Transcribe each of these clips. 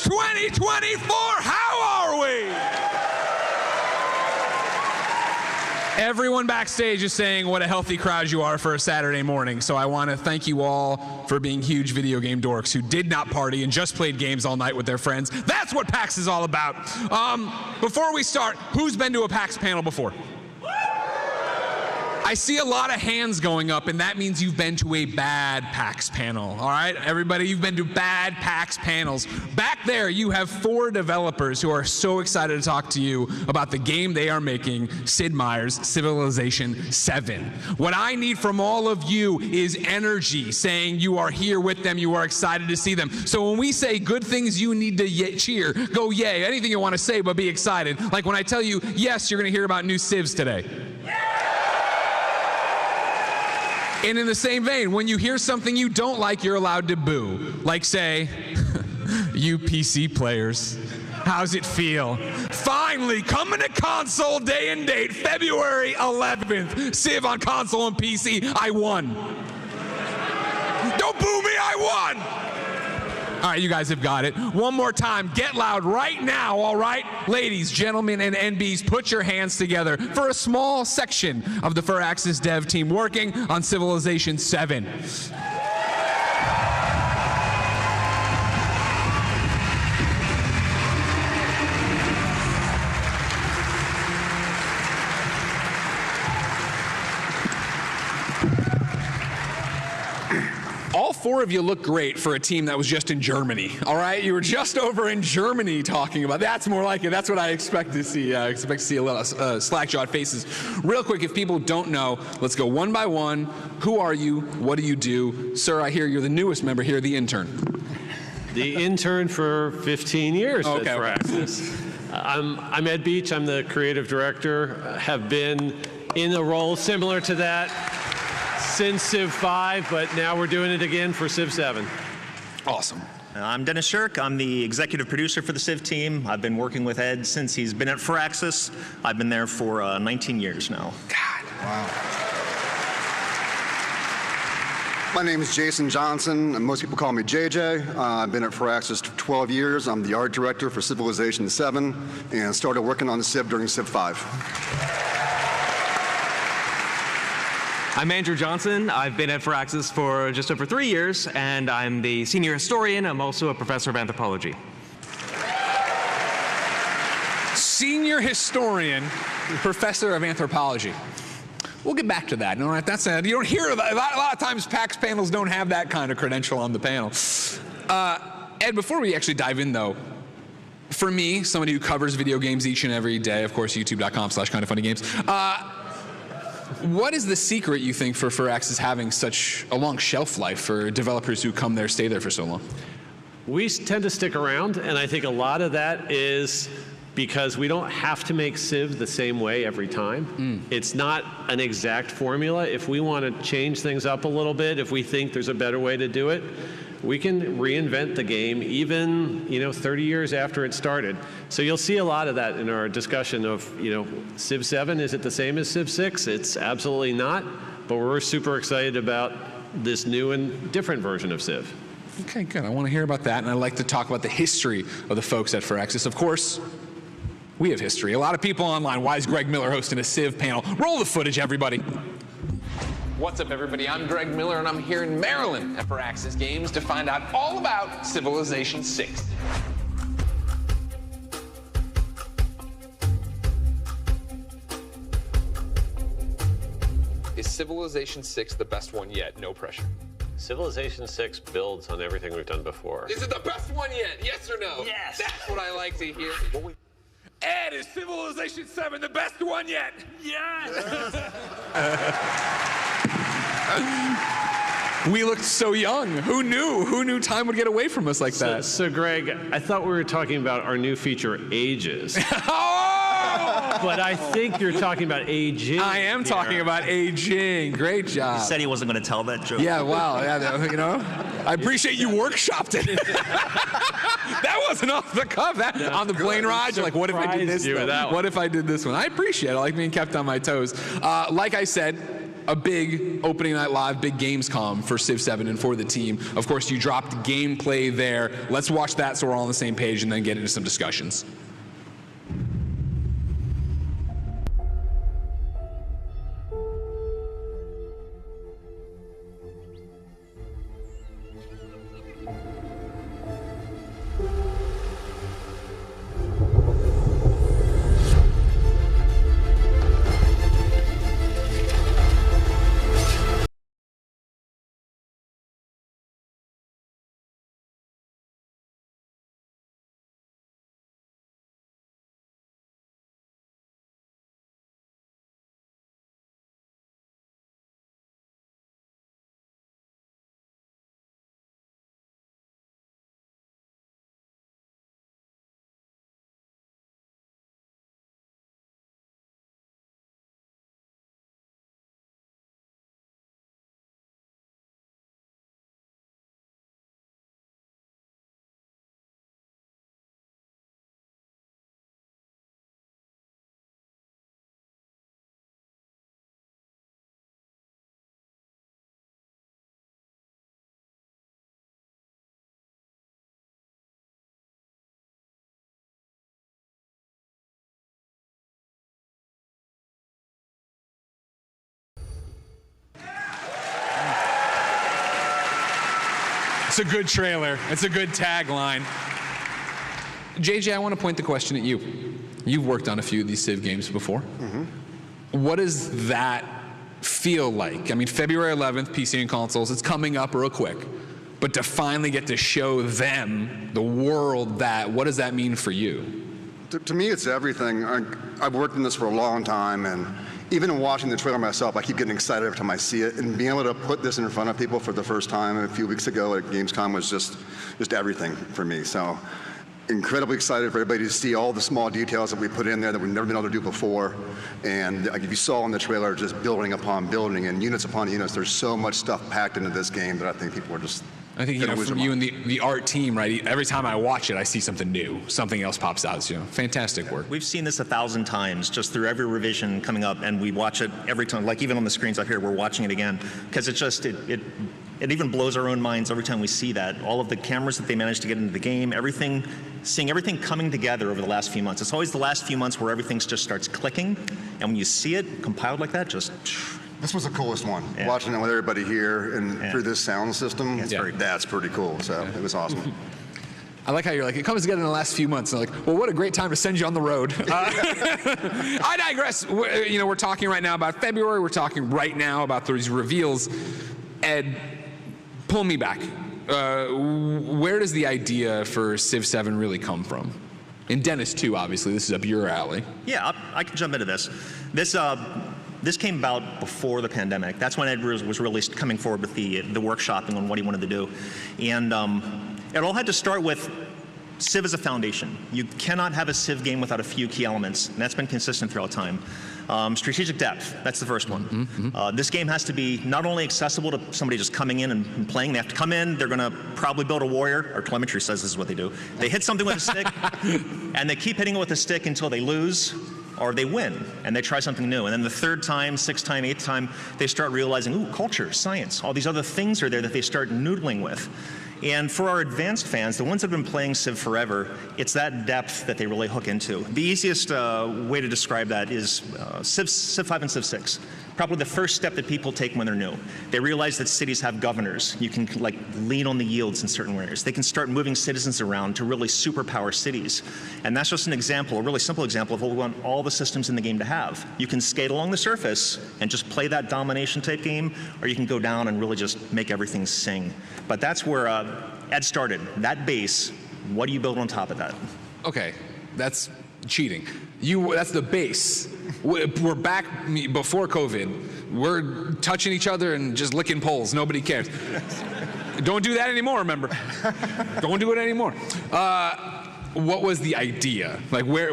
2024, how are we? Everyone backstage is saying what a healthy crowd you are for a Saturday morning, so I want to thank you all for being huge video game dorks who did not party and just played games all night with their friends. That's what PAX is all about. Before we start, who's been to a PAX panel before? I see a lot of hands going up, and that means you've been to a bad PAX panel. All right, everybody, you've been to bad PAX panels. Back there, you have 4 developers who are so excited to talk to you about the game they are making, Sid Meier's Civilization VII. What I need from all of you is energy, saying you are here with them, you are excited to see them. So when we say good things you need to cheer, go yay. Anything you want to say, but be excited. Like when I tell you, yes, you're going to hear about new civs today. And in the same vein, when you hear something you don't like, you're allowed to boo. Like say, you PC players, how's it feel? Finally, coming to console day and date, February 11th, Civ on console and PC, I won. Don't boo me, I won! All right, you guys have got it. One more time, get loud right now, all right? Ladies, gentlemen, and NBs, put your hands together for a small section of the Firaxis dev team working on Civilization VII. All 4 of you look great for a team that was just in Germany, all right? You were just over in Germany talking about, that's more like it. That's what I expect to see. I expect to see a little slack-jawed faces. Real quick, if people don't know, let's go one by one. Who are you? What do you do? Sir, I hear you're the newest member here, the intern. The intern for 15 years at Firaxis. I'm Ed Beach. I'm the creative director. Have been in a role similar to that since Civ 5, but now we're doing it again for Civ 7. Awesome. I'm Dennis Shirk. I'm the executive producer for the Civ team. I've been working with Ed since he's been at Firaxis. I've been there for 19 years now. God. Wow. My name is Jason Johnson, and most people call me JJ. I've been at Firaxis for 12 years. I'm the art director for Civilization VII, and started working on the Civ during Civ 5. I'm Andrew Johnson. I've been at Firaxis for just over 3 years, and I'm the senior historian. I'm also a professor of anthropology. Senior historian, professor of anthropology. We'll get back to that. No, that's you don't hear about, a lot of times PAX panels don't have that kind of credential on the panel. Ed, before we actually dive in though, for me, somebody who covers video games each and every day, of course, youtube.com/kindafunnygames, what is the secret, you think, for Firaxis having such a long shelf life for developers who come there, stay there for so long? We tend to stick around, and I think a lot of that is because we don't have to make Civ the same way every time. It's not an exact formula. If we want to change things up a little bit, if we think there's a better way to do it, we can reinvent the game even, 30 years after it started. So you'll see a lot of that in our discussion of, Civ 7, is it the same as Civ 6? It's absolutely not, but we're super excited about this new and different version of Civ. Okay, good. I want to hear about that, and I'd like to talk about the history of the folks at Firaxis. Of course, we have history. A lot of people online, why is Greg Miller hosting a Civ panel? Roll the footage, everybody. What's up, everybody? I'm Greg Miller, and I'm here in Maryland at Firaxis Games to find out all about Civilization VI. Is Civilization VI the best one yet? No pressure. Civilization 6 builds on everything we've done before. Is it the best one yet? Yes or no? Yes! That's what I like to hear. Ed, is Civilization VII the best one yet? Yes! We looked so young. Who knew? Who knew time would get away from us like that? So Greg, I thought we were talking about our new feature, Ages. But I think you're talking about aging. I am talking about aging. Great job. He said he wasn't going to tell that joke. Yeah, wow. Yeah, I appreciate you workshopped it. That wasn't off the cuff. On the plane ride, you're like, what if I did this? What if I did this one? I appreciate it. I like being kept on my toes. Like I said, a big opening night live, big Gamescom for Civ 7 and for the team. Of course, you dropped gameplay there. Let's watch that so we're all on the same page and then get into some discussions. It's a good trailer. It's a good tagline. JJ, I want to point the question at you. You've worked on a few of these Civ games before. What does that feel like? I mean, February 11th, PC and consoles, it's coming up real quick. But to finally get to show them, the world, that, what does that mean for you? To me, it's everything. I've worked in this for a long time, and even in watching the trailer myself, I keep getting excited every time I see it. And being able to put this in front of people for the first time a few weeks ago at Gamescom was just everything for me. So incredibly excited for everybody to see all the small details that we put in there that we've never been able to do before. And like if you saw in the trailer, just building upon building and units upon units, there's so much stuff packed into this game that I think people are just I think, you know, from you and the art team, right, every time I watch it, I see something new. Something else pops out. So, fantastic work. We've seen this 1,000 times just through every revision coming up, and we watch it every time. Like even on the screens up here, we're watching it again because it's just, it even blows our own minds every time we see that. All of the cameras that they managed to get into the game, everything, seeing everything coming together over the last few months. It's always the last few months where everything just starts clicking, and when you see it compiled like that, just... This was the coolest one. Yeah. Watching it with everybody here and through this sound system, that's pretty cool. So it was awesome. I like how you're like, it comes together in the last few months. And like, well, what a great time to send you on the road. I digress. You know, we're talking right now about February. We're talking right now about these reveals. Ed, pull me back. Where does the idea for Civ 7 really come from? And Dennis, too, obviously. This is up your alley. Yeah, I can jump into this. This came about before the pandemic. That's when Ed was really coming forward with the workshopping on what he wanted to do. And it all had to start with Civ as a foundation. You cannot have a Civ game without a few key elements, and that's been consistent throughout time. Strategic depth, that's the first one. This game has to be not only accessible to somebody just coming in and playing, they have to come in, they're gonna probably build a warrior, or telemetry says this is what they do. They hit something with a stick, and they keep hitting it with a stick until they lose, or they win, and they try something new. And then the third time, sixth time, eighth time, they start realizing, ooh, culture, science, all these other things are there that they start noodling with. And for our advanced fans, the ones that have been playing Civ forever, it's that depth that they really hook into. The easiest way to describe that is Civ 5 and Civ 6. Probably the first step that people take when they're new. They realize that cities have governors. You can like lean on the yields in certain areas. They can start moving citizens around to really superpower cities. And that's just an example, a really simple example of what we want all the systems in the game to have. You can skate along the surface and just play that domination type game, or you can go down and really just make everything sing. But that's where Ed started. That base, what do you build on top of that? Okay, that's cheating. That's the base. We're back before COVID. We're touching each other and just licking poles. Nobody cares. Don't do that anymore, remember. Don't do it anymore. What was the idea? Like where,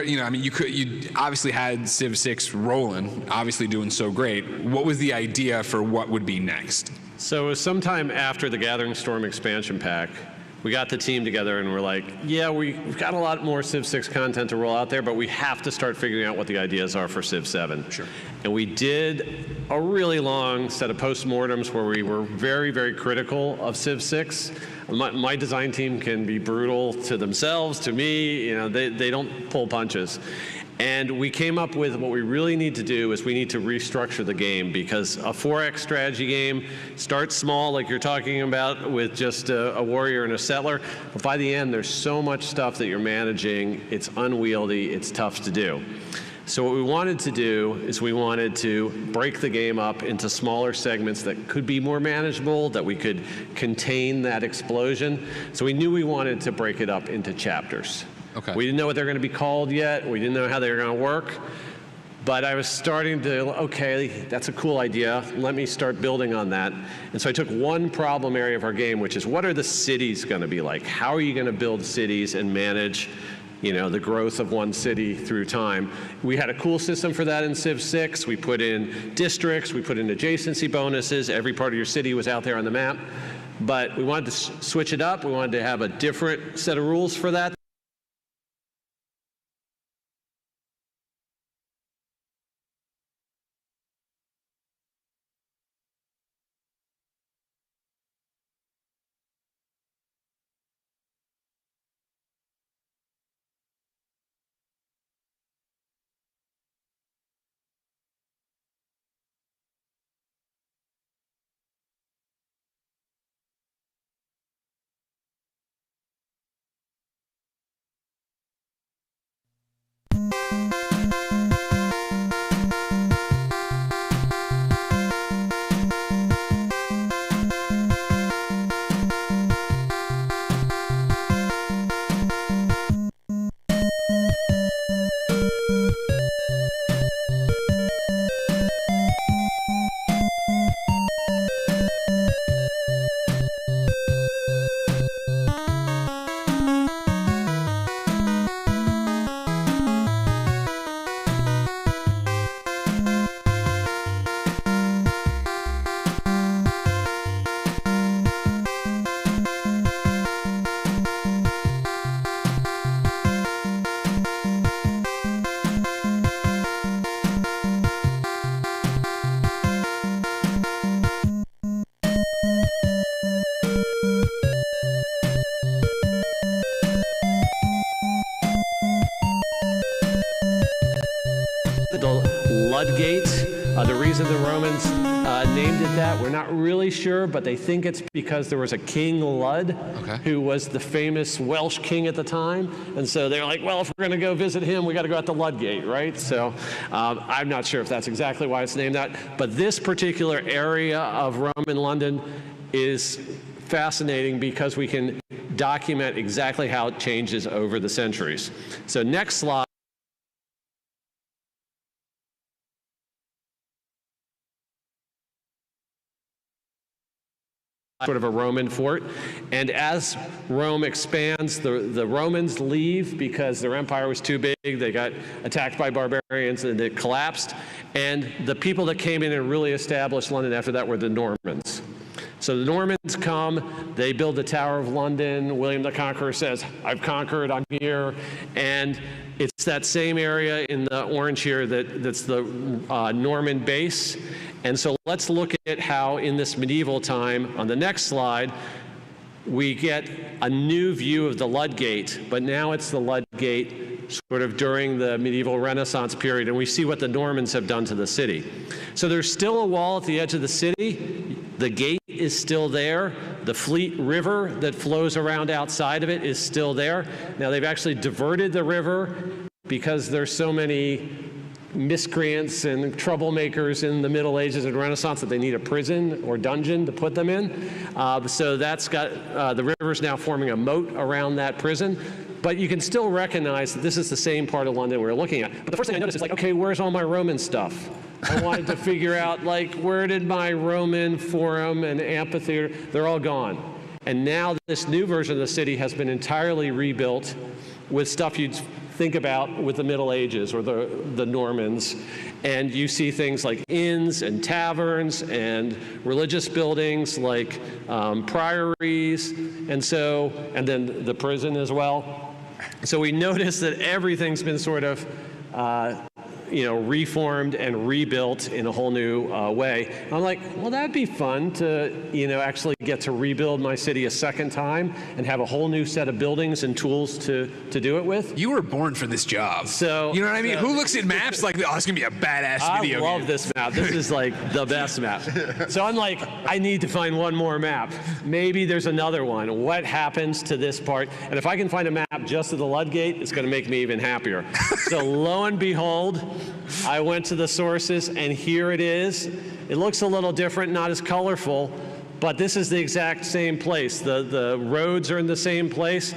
you know, I mean, you obviously had Civ 6 rolling, obviously doing so great. What was the idea for what would be next? So it was sometime after the Gathering Storm expansion pack we got the team together and we're like, yeah, we've got a lot more Civ 6 content to roll out there, but we have to start figuring out what the ideas are for Civ 7. Sure. And we did a really long set of postmortems where we were very, very critical of Civ 6. My design team can be brutal to themselves, to me, you know, they don't pull punches. And we came up with what we really need to do is we need to restructure the game, because a 4X strategy game starts small, like you're talking about, with just a warrior and a settler. But by the end, there's so much stuff that you're managing, it's unwieldy, it's tough to do. So what we wanted to do is we wanted to break the game up into smaller segments that could be more manageable, that we could contain that explosion. So we knew we wanted to break it up into chapters. Okay. We didn't know what they're going to be called yet. We didn't know how they were going to work. But I was starting to, okay, that's a cool idea. Let me start building on that. And so I took one problem area of our game, which is what are the cities going to be like? How are you going to build cities and manage, you know, the growth of one city through time? We had a cool system for that in Civ 6. We put in districts. We put in adjacency bonuses. Every part of your city was out there on the map. But we wanted to switch it up. We wanted to have a different set of rules for that. The reason the Romans named it that, we're not really sure, but they think it's because there was a King Lud who was the famous Welsh king at the time. And so they're like, well, if we're going to go visit him, we got to go out to Ludgate, right? So I'm not sure if that's exactly why it's named that. But this particular area of Roman London is fascinating because we can document exactly how it changes over the centuries. So next slide. Sort of a Roman fort. And as Rome expands, the Romans leave because their empire was too big. They got attacked by barbarians and it collapsed. And the people that came in and really established London after that were the Normans. So the Normans come, they build the Tower of London. William the Conqueror says, I've conquered, I'm here. And it's that same area in the orange here that's the Norman base. And so let's look at how in this medieval time, on the next slide, we get a new view of the Ludgate, but now it's the Ludgate sort of during the medieval Renaissance period, and we see what the Normans have done to the city. So there's still a wall at the edge of the city. The gate is still there. The Fleet River that flows around outside of it is still there. Now they've actually diverted the river because there's so many miscreants and troublemakers in the Middle Ages and Renaissance that they need a prison or dungeon to put them in. So that's got, the river's now forming a moat around that prison. But you can still recognize that this is the same part of London we're looking at. But the first thing I noticed is like, okay, where's all my Roman stuff? I wanted to figure out, like, where did my Roman forum and amphitheater, they're all gone. And now this new version of the city has been entirely rebuilt with stuff you'd think about with the Middle Ages or the Normans. And you see things like inns and taverns and religious buildings like priories, and then the prison as well. So we notice that everything's been sort of reformed and rebuilt in a whole new way. And I'm like, well, that'd be fun to, actually get to rebuild my city a second time and have a whole new set of buildings and tools to do it with. You were born for this job. So, you know what I mean? Who looks at maps like, oh, it's gonna be a badass video game? I love this map. This is like the best map. So I'm like, I need to find one more map. Maybe there's another one. What happens to this part? And if I can find a map just to the Ludgate, it's gonna make me even happier. So lo and behold, I went to the sources, and here it is. It looks a little different, not as colorful, but this is the exact same place. The roads are in the same place.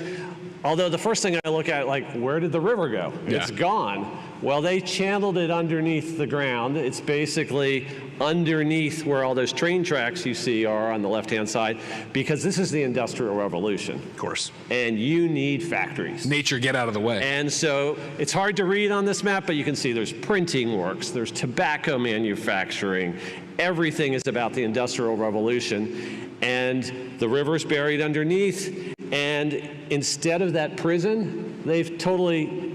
Although the first thing I look at, like, where did the river go? Yeah. It's gone. Well, they channeled it underneath the ground. It's basically underneath where all those train tracks you see are on the left-hand side, because this is the Industrial Revolution. Of course. And you need factories. Nature, get out of the way. And so it's hard to read on this map, but you can see there's printing works, there's tobacco manufacturing. Everything is about the Industrial Revolution. And the river's buried underneath. And instead of that prison, they've totally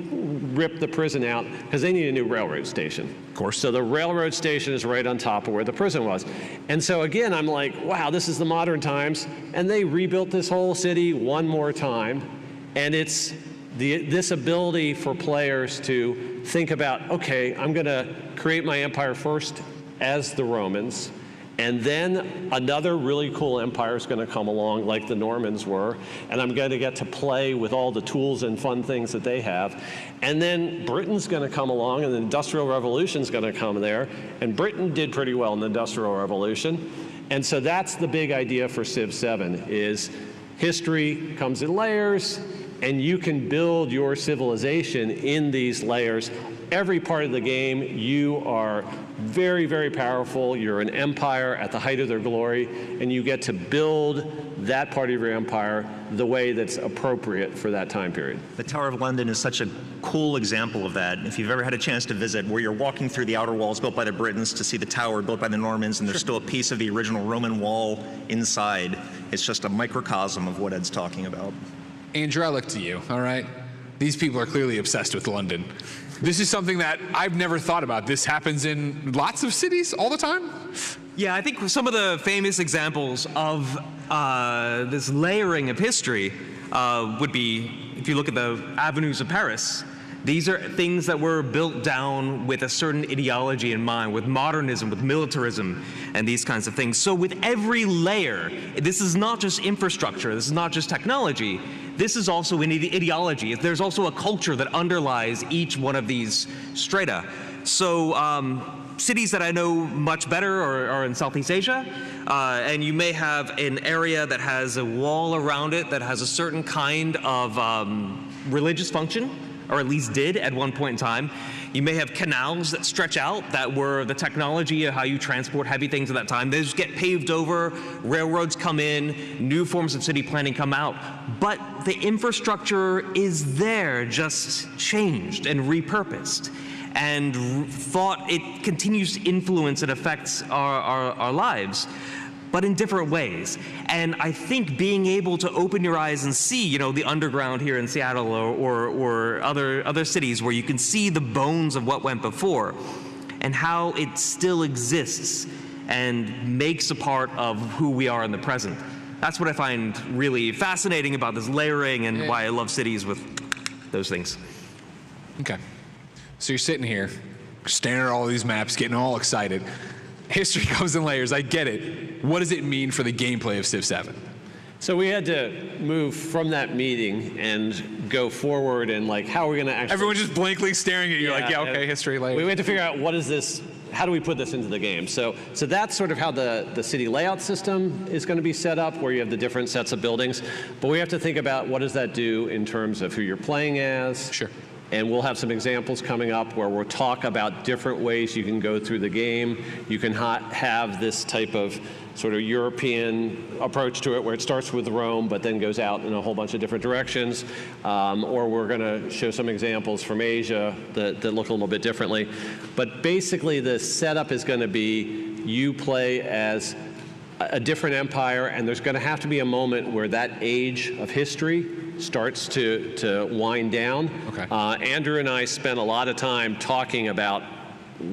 ripped the prison out because they need a new railroad station. Of course. So the railroad station is right on top of where the prison was. And so again, I'm like, wow, this is the modern times. And they rebuilt this whole city one more time. And it's this ability for players to think about, okay, I'm going to create my empire first as the Romans. And then another really cool empire is going to come along, like the Normans were, and I'm going to get to play with all the tools and fun things that they have. And then Britain's going to come along, and the Industrial Revolution's going to come there. And Britain did pretty well in the Industrial Revolution. And so that's the big idea for Civ 7, is history comes in layers, and you can build your civilization in these layers. Every part of the game, you are very, very powerful. You're an empire at the height of their glory, and you get to build that part of your empire the way that's appropriate for that time period. The Tower of London is such a cool example of that. If you've ever had a chance to visit, where you're walking through the outer walls built by the Britons to see the tower built by the Normans, and there's still a piece of the original Roman wall inside. It's just a microcosm of what Ed's talking about. Andrew, I look to you, all right? These people are clearly obsessed with London. This is something that I've never thought about. This happens in lots of cities all the time? Yeah, I think some of the famous examples of this layering of history would be, if you look at the avenues of Paris, these are things that were built down with a certain ideology in mind, with modernism, with militarism, and these kinds of things. So with every layer, this is not just infrastructure, this is not just technology, this is also an ideology. There's also a culture that underlies each one of these strata. So cities that I know much better are in Southeast Asia, and you may have an area that has a wall around it that has a certain kind of religious function, or at least did at one point in time. You may have canals that stretch out that were the technology of how you transport heavy things at that time. Those get paved over, railroads come in, new forms of city planning come out. But the infrastructure is there, just changed and repurposed. And thought it continues to influence and affects our lives, but in different ways. And I think being able to open your eyes and see, the underground here in Seattle or other cities where you can see the bones of what went before and how it still exists and makes a part of who we are in the present. That's what I find really fascinating about this layering and why I love cities with those things. Okay. So you're sitting here, staring at all these maps, getting all excited. History comes in layers, I get it. What does it mean for the gameplay of Civ 7? So we had to move from that meeting and go forward and how are we going to actually... Everyone's just blankly staring at you okay, history layers. We had to figure out what is this, how do we put this into the game? So that's sort of how the city layout system is going to be set up, where you have the different sets of buildings. But we have to think about what does that do in terms of who you're playing as. Sure. And we'll have some examples coming up where we'll talk about different ways you can go through the game. You can have this type of sort of European approach to it where it starts with Rome but then goes out in a whole bunch of different directions. Or we're going to show some examples from Asia that look a little bit differently. But basically the setup is going to be you play as a different empire, and there's going to have to be a moment where that age of history starts to wind down. Okay. Andrew and I spent a lot of time talking about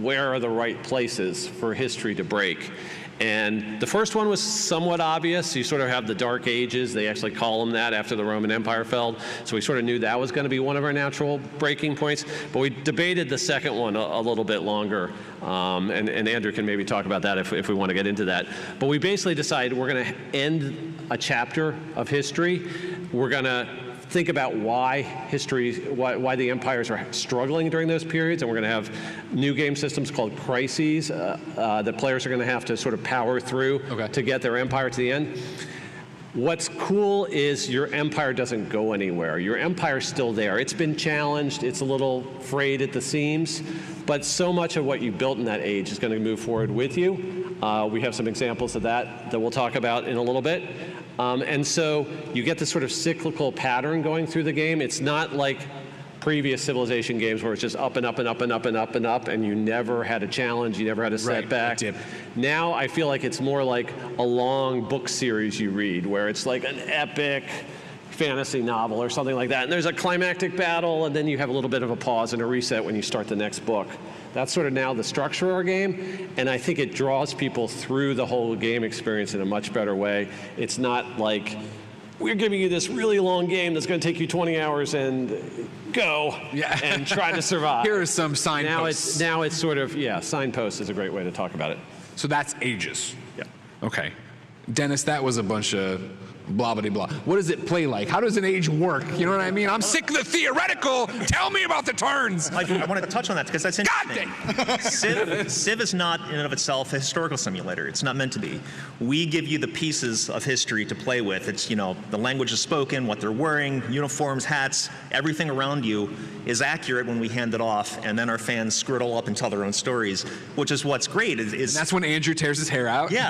where are the right places for history to break. And the first one was somewhat obvious. You sort of have the Dark Ages. They actually call them that after the Roman Empire fell. So we sort of knew that was going to be one of our natural breaking points. But we debated the second one a little bit longer. And Andrew can maybe talk about that if we want to get into that. But we basically decided we're going to end a chapter of history. We're going to think about why the empires are struggling during those periods, and we're going to have new game systems called crises that players are going to have to sort of power through to get their empire to the end. What's cool is your empire doesn't go anywhere. Your empire's still there. It's been challenged. It's a little frayed at the seams, but so much of what you built in that age is going to move forward with you. We have some examples of that we'll talk about in a little bit. And so you get this sort of cyclical pattern going through the game. It's not like previous Civilization games where it's just up and up and up and up and up and up, and you never had a challenge, you never had a setback. Right. Now I feel like it's more like a long book series you read, where it's like an epic fantasy novel or something like that, and there's a climactic battle, and then you have a little bit of a pause and a reset when you start the next book. That's sort of now the structure of our game, and I think it draws people through the whole game experience in a much better way. It's not like, we're giving you this really long game that's going to take you 20 hours and go and try to survive. Here are some signposts. Now it's sort of, signposts is a great way to talk about it. So that's ages. Yeah. Okay. Dennis, that was a bunch of blah, blah, blah. What does it play like? How does an age work? You know what I mean? I'm sick of the theoretical. Tell me about the turns. I want to touch on that because that's interesting. God dang. Civ is not in and of itself a historical simulator. It's not meant to be. We give you the pieces of history to play with. It's, the language is spoken, what they're wearing, uniforms, hats, everything around you is accurate when we hand it off, and then our fans screw it all up and tell their own stories, which is what's great. That's when Andrew tears his hair out? Yeah.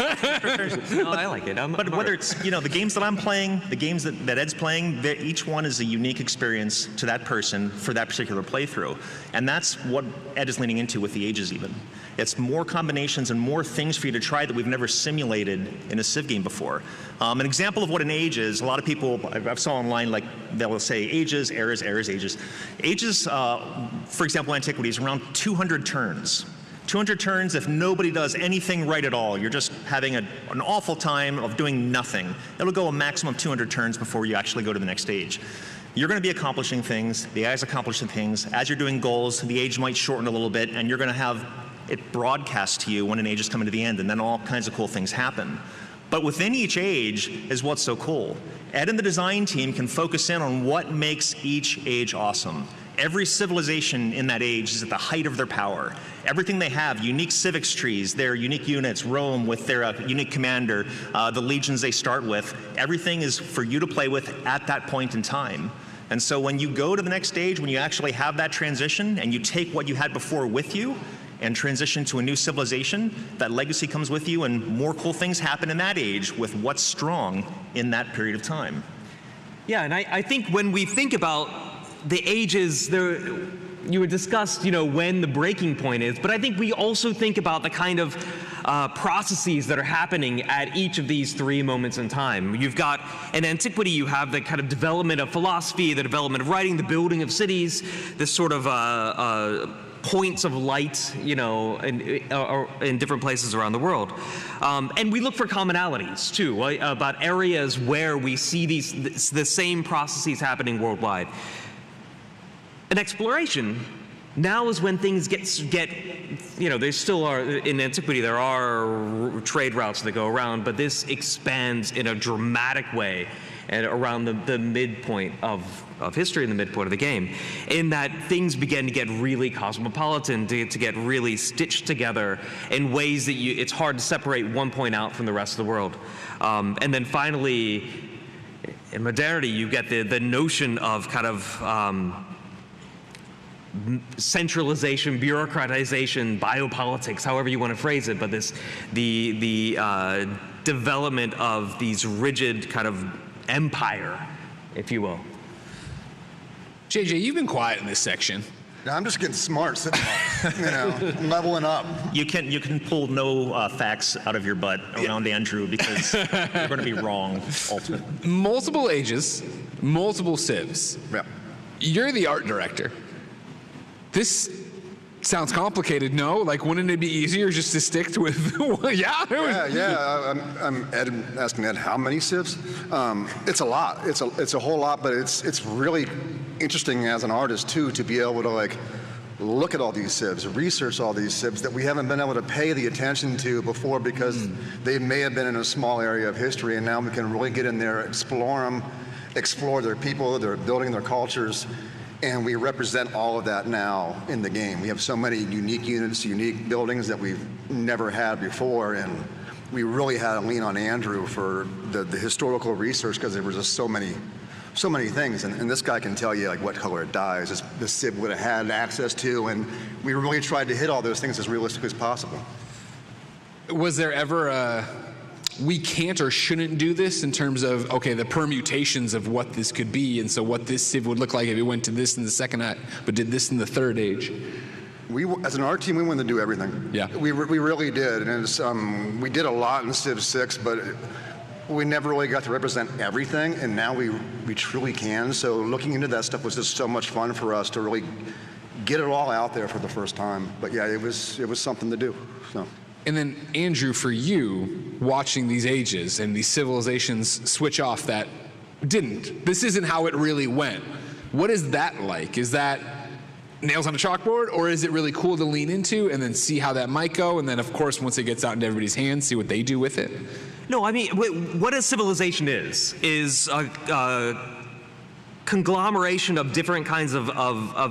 No, I like it. But whether it's, the games that I'm playing, the games that Ed's playing, each one is a unique experience to that person for that particular playthrough. And that's what Ed is leaning into with the ages even. It's more combinations and more things for you to try that we've never simulated in a Civ game before. An example of what an age is, a lot of people I've saw online, like they'll say ages, eras, ages. Ages, for example, antiquity is around 200 turns. 200 turns if nobody does anything right at all. You're just having an awful time of doing nothing. It'll go a maximum of 200 turns before you actually go to the next stage. You're going to be accomplishing things, the AI's accomplishing things. As you're doing goals, the age might shorten a little bit, and you're going to have it broadcast to you when an age is coming to the end, and then all kinds of cool things happen. But within each age is what's so cool. Ed and the design team can focus in on what makes each age awesome. Every civilization in that age is at the height of their power. Everything they have, unique civics trees, their unique units, Rome with their unique commander, the legions they start with, everything is for you to play with at that point in time. And so when you go to the next stage, when you actually have that transition and you take what you had before with you and transition to a new civilization, that legacy comes with you, and more cool things happen in that age with what's strong in that period of time. Yeah, and I think when we think about the ages, you had discussed, when the breaking point is, but I think we also think about the kind of processes that are happening at each of these three moments in time. You've got, in antiquity, you have the kind of development of philosophy, the development of writing, the building of cities, this sort of points of light, in different places around the world. And we look for commonalities, too, about areas where we see the same processes happening worldwide. In exploration, now is when things get there still are, in antiquity, there are trade routes that go around, but this expands in a dramatic way and around the midpoint of history, in the midpoint of the game, in that things begin to get really cosmopolitan, to get really stitched together in ways that it's hard to separate one point out from the rest of the world. And then finally, in modernity, you get the notion of kind of centralization, bureaucratization, biopolitics, however you want to phrase it, but the development of these rigid kind of empire, if you will. JJ, you've been quiet in this section. I'm just getting smart, sitting leveling up. You can pull no facts out of your butt around Andrew because you're going to be wrong ultimately. Multiple ages, multiple civs. Yeah. You're the art director. This sounds complicated, no? Like, wouldn't it be easier just to stick with, I'm asking Ed, how many civs? It's a lot. It's a whole lot, but it's really interesting as an artist, too, to be able to, like, look at all these civs, research all these civs that we haven't been able to pay the attention to before because they may have been in a small area of history, and now we can really get in there, explore them, explore their people, their building, their cultures. And we represent all of that now in the game. We have so many unique units, unique buildings that we've never had before, and we really had to lean on Andrew for the historical research because there was just so many things. And this guy can tell you like what color it dyes, the Civ would have had access to, and we really tried to hit all those things as realistically as possible. Was there ever a we can't or shouldn't do this in terms of, okay, the permutations of what this could be, and so what this Civ would look like if it went to this in the second act, but did this in the third age? We, as an art team, we wanted to do everything. Yeah. We really did, and it's, we did a lot in Civ 6, but we never really got to represent everything, and now we truly can. So looking into that stuff was just so much fun for us to really get it all out there for the first time. But yeah, it was something to do. So. And then, Andrew, for you, watching these ages and these civilizations switch off that didn't. This isn't how it really went. What is that like? Is that nails on a chalkboard, or is it really cool to lean into and then see how that might go? And then, of course, once it gets out into everybody's hands, see what they do with it? No, I mean, what a civilization is a conglomeration of different kinds of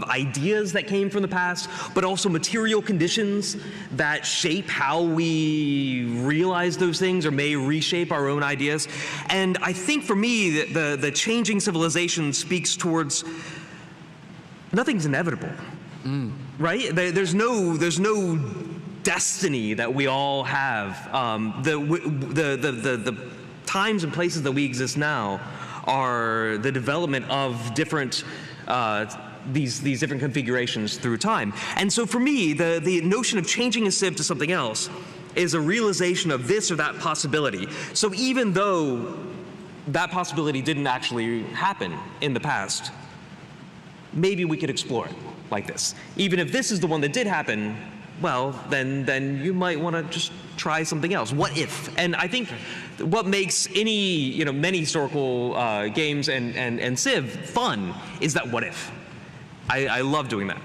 ideas that came from the past, but also material conditions that shape how we realize those things or may reshape our own ideas. And I think for me, the changing civilization speaks towards nothing's inevitable, right? There's no destiny that we all have. The times and places that we exist now are the development of different these different configurations through time. And so for me, the notion of changing a Civ to something else is a realization of this or that possibility. So even though that possibility didn't actually happen in the past, maybe we could explore it like this. Even if this is the one that did happen, well, then you might want to just try something else. What if? And I think what makes many historical games and Civ fun is that what if. I love doing that.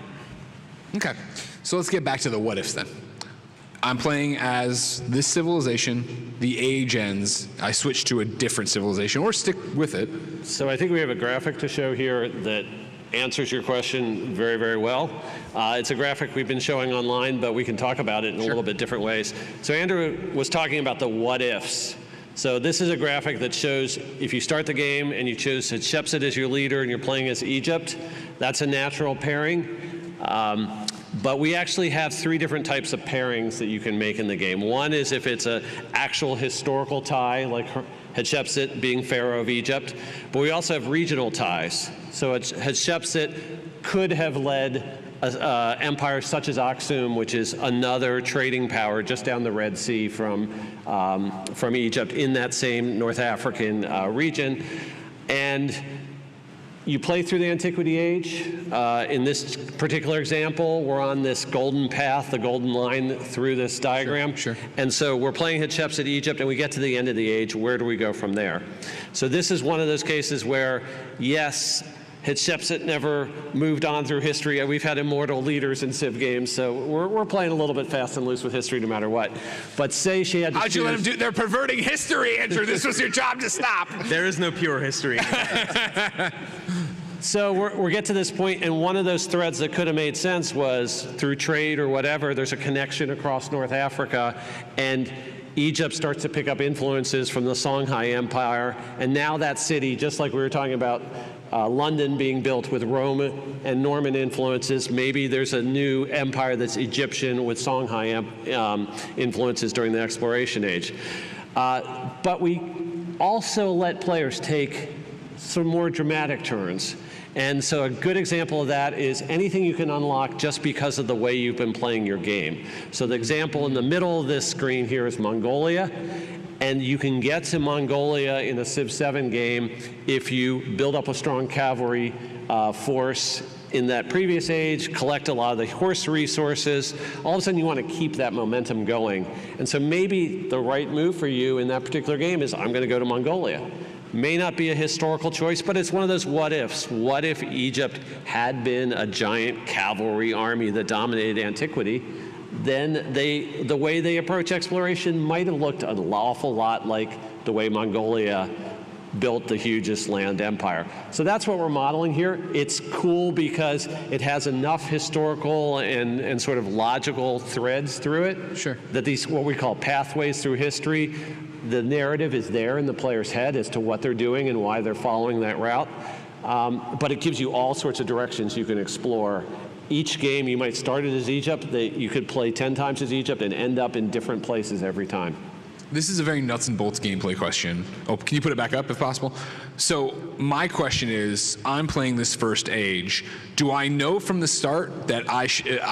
Okay, so let's get back to the what ifs then. I'm playing as this civilization, the age ends, I switch to a different civilization, or stick with it. So I think we have a graphic to show here that answers your question very, very well. It's a graphic we've been showing online, but we can talk about it in a little bit different ways. So Andrew was talking about the what ifs. So this is a graphic that shows if you start the game and you choose Hatshepsut as your leader and you're playing as Egypt, that's a natural pairing. But we actually have 3 different types of pairings that you can make in the game. One is if it's an actual historical tie, like Hatshepsut being Pharaoh of Egypt, but we also have regional ties. So Hatshepsut could have led an empire such as Aksum, which is another trading power just down the Red Sea from Egypt in that same North African region. And you play through the Antiquity Age. In this particular example, we're on this golden path, the golden line through this diagram. Sure. And so we're playing Hatshepsut Egypt, and we get to the end of the age. Where do we go from there? So this is one of those cases where, yes, Hatshepsut never moved on through history. We've had immortal leaders in Civ games, so we're playing a little bit fast and loose with history no matter what. But say she had to How'd you let them do? They're perverting history, Andrew. This was your job to stop. There is no pure history. So we're get to this point, and one of those threads that could have made sense was through trade or whatever, there's a connection across North Africa, and Egypt starts to pick up influences from the Songhai Empire, and now that city, just like we were talking about London being built with Roman and Norman influences, maybe there's a new empire that's Egyptian with Songhai influences during the exploration age. But we also let players take some more dramatic turns. And so a good example of that is anything you can unlock just because of the way you've been playing your game. So the example in the middle of this screen here is Mongolia. And you can get to Mongolia in a Civ 7 game if you build up a strong cavalry force in that previous age, collect a lot of the horse resources. All of a sudden you want to keep that momentum going. And so maybe the right move for you in that particular game is I'm going to go to Mongolia. May not be a historical choice, but it's one of those what ifs. What if Egypt had been a giant cavalry army that dominated antiquity? Then the way they approach exploration might have looked an awful lot like the way Mongolia built the hugest land empire. So that's what we're modeling here. It's cool because it has enough historical and sort of logical threads through it. Sure. That these, what we call pathways through history, the narrative is there in the player's head as to what they're doing and why they're following that route. But it gives you all sorts of directions you can explore. Each game, you might start it as Egypt, you could play 10 times as Egypt and end up in different places every time. This is a very nuts and bolts gameplay question. Oh, can you put it back up if possible? So my question is, I'm playing this first age. Do I know from the start that I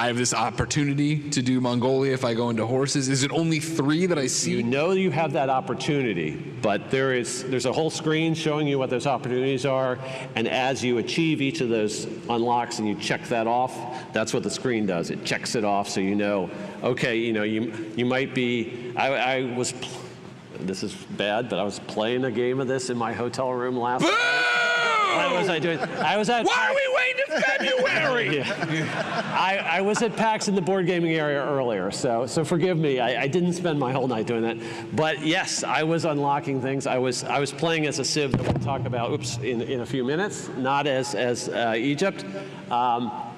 have this opportunity to do Mongolia if I go into horses? Is it only 3 that I see? You know you have that opportunity, but there's a whole screen showing you what those opportunities are, and as you achieve each of those unlocks and you check that off, that's what the screen does. It checks it off so you know, okay, you might be, this is bad, but I was playing a game of this in my hotel room last night. What was I doing? I was at Why PAX. are we waiting to February? Yeah. I was at PAX in the board gaming area earlier, so forgive me. I didn't spend my whole night doing that. But yes, I was unlocking things. I was playing as a Civ that we'll talk about in a few minutes, not as Egypt.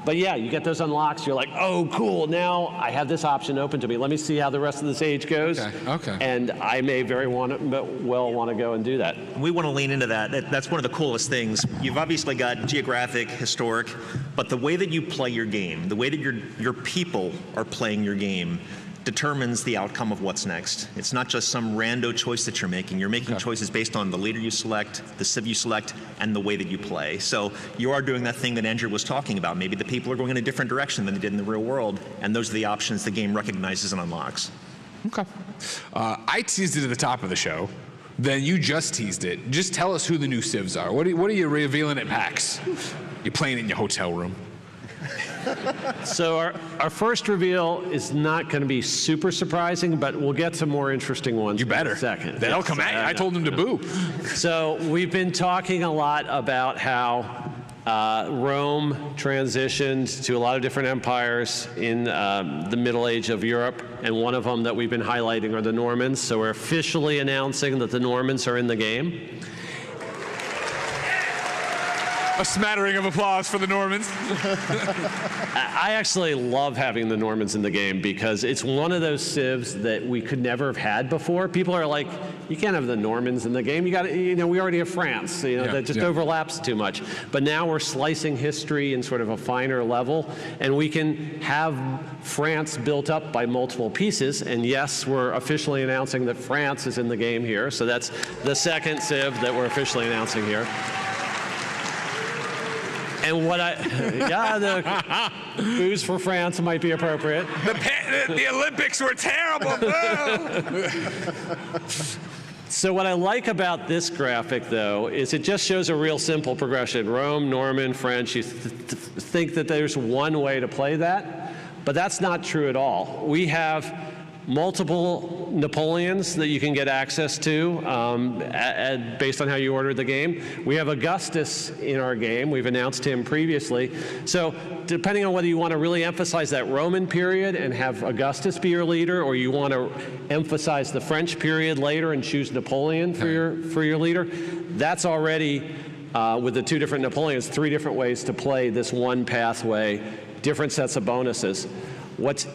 But yeah, you get those unlocks, you're like, oh, cool, now I have this option open to me. Let me see how the rest of this age goes. Okay. And I may very well want to go and do that. We want to lean into that. That's one of the coolest things. You've obviously got geographic, historic, but the way that you play your game, the way that your people are playing your game, determines the outcome of what's next. It's not just some rando choice that you're making. You're making choices based on the leader you select, the civ you select, and the way that you play. So you are doing that thing that Andrew was talking about. Maybe the people are going in a different direction than they did in the real world, and those are the options the game recognizes and unlocks. Okay. I teased it at the top of the show. Then you just teased it. Just tell us who the new civs are. What are you revealing at PAX? You're playing it in your hotel room. So our first reveal is not going to be super surprising, but we'll get some more interesting ones. You better. In a second. They'll come at you. I told him to boo. So we've been talking a lot about how Rome transitioned to a lot of different empires in the Middle Age of Europe, and one of them that we've been highlighting are the Normans. So we're officially announcing that the Normans are in the game. A smattering of applause for the Normans. I actually love having the Normans in the game because it's one of those civs that we could never have had before. People are like, you can't have the Normans in the game. You got to, we already have France. That just overlaps too much. But now we're slicing history in sort of a finer level, and we can have France built up by multiple pieces. And yes, we're officially announcing that France is in the game here. So that's the second civ that we're officially announcing here. And the booze for France might be appropriate. The Olympics were terrible. So what I like about this graphic, though, is it just shows a real simple progression. Rome, Norman, French. You think that there's one way to play that, but that's not true at all. We have multiple Napoleons that you can get access to based on how you ordered the game. We have Augustus in our game. We've announced him previously. So depending on whether you want to really emphasize that Roman period and have Augustus be your leader, or you want to emphasize the French period later and choose Napoleon for your leader, that's already with the 2 different Napoleons, 3 different ways to play this one pathway, different sets of bonuses. What's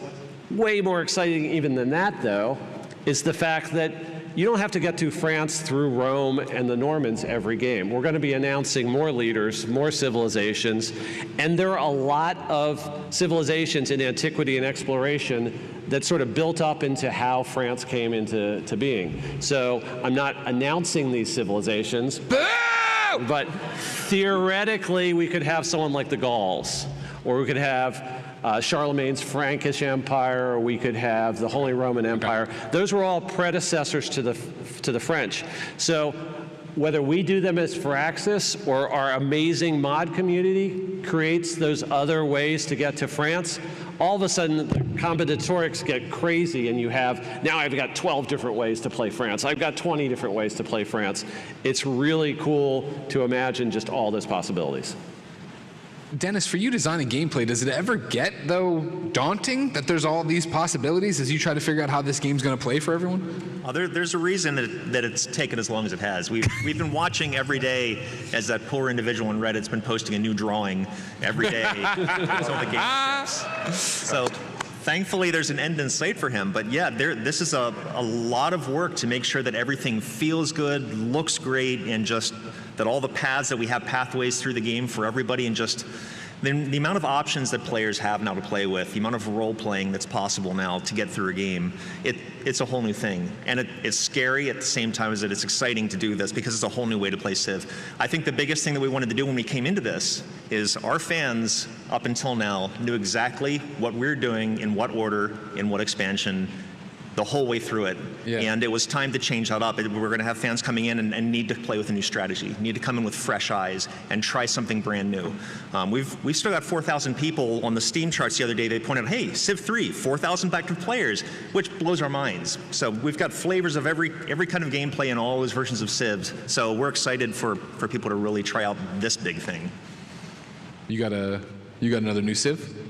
way more exciting even than that, though, is the fact that you don't have to get to France through Rome and the Normans every game. We're going to be announcing more leaders, more civilizations, and there are a lot of civilizations in antiquity and exploration that sort of built up into how France came into being. So I'm not announcing these civilizations, but theoretically we could have someone like the Gauls, or we could have Charlemagne's Frankish Empire, or we could have the Holy Roman Empire. Those were all predecessors to the French. So whether we do them as Firaxis or our amazing mod community creates those other ways to get to France, all of a sudden the combinatorics get crazy, and you have, now I've got 12 different ways to play France. I've got 20 different ways to play France. It's really cool to imagine just all those possibilities. Dennis, for you designing gameplay, does it ever get, though, daunting that there's all these possibilities as you try to figure out how this game's going to play for everyone? There's a reason that it's taken as long as it has. We've been watching every day as that poor individual on Reddit's been posting a new drawing every day until the game starts. So thankfully there's an end in sight for him. But yeah, this is a lot of work to make sure that everything feels good, looks great, and just that all the paths that we have pathways through the game for everybody, and just the amount of options that players have now to play with, the amount of role playing that's possible now to get through a game, it's a whole new thing. And it's scary at the same time as it's exciting to do this, because it's a whole new way to play Civ. I think the biggest thing that we wanted to do when we came into this is our fans up until now knew exactly what we're doing, in what order, in what expansion, the whole way through it. Yeah. And it was time to change that up. We're going to have fans coming in and need to play with a new strategy, need to come in with fresh eyes and try something brand new. We've still got 4,000 people on the Steam charts the other day. They pointed out, hey, Civ 3, 4,000 active players, which blows our minds. So we've got flavors of every kind of gameplay in all those versions of Civs. So we're excited for people to really try out this big thing. You got another new Civ?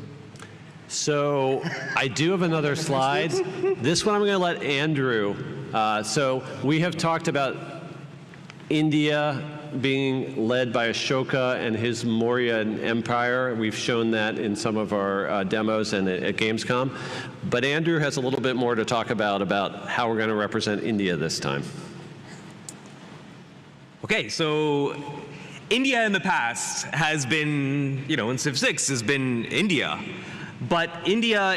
So I do have another slide. This one I'm going to let Andrew. So we have talked about India being led by Ashoka and his Mauryan Empire. We've shown that in some of our demos and at Gamescom. But Andrew has a little bit more to talk about how we're going to represent India this time. Okay, so India in the past has been, in Civ 6 has been India. But India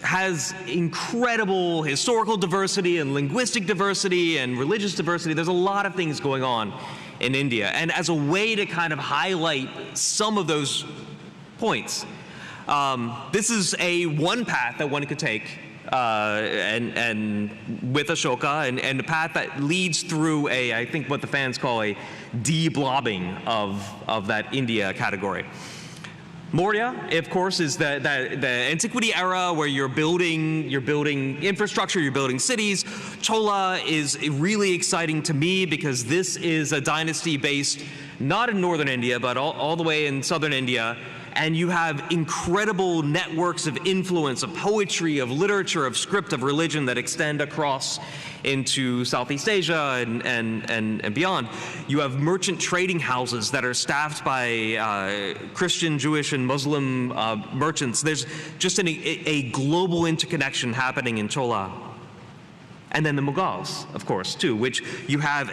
has incredible historical diversity and linguistic diversity and religious diversity. There's a lot of things going on in India. And as a way to kind of highlight some of those points, this is one path that one could take and with Ashoka, and a path that leads through I think what the fans call a de-blobbing of that India category. Maurya, of course, is the antiquity era where you're building infrastructure, you're building cities. Chola is really exciting to me because this is a dynasty based not in northern India, but all the way in southern India. And you have incredible networks of influence, of poetry, of literature, of script, of religion that extend across into Southeast Asia and beyond. You have merchant trading houses that are staffed by Christian, Jewish, and Muslim merchants. There's just a global interconnection happening in Chola. And then the Mughals, of course, too, which you have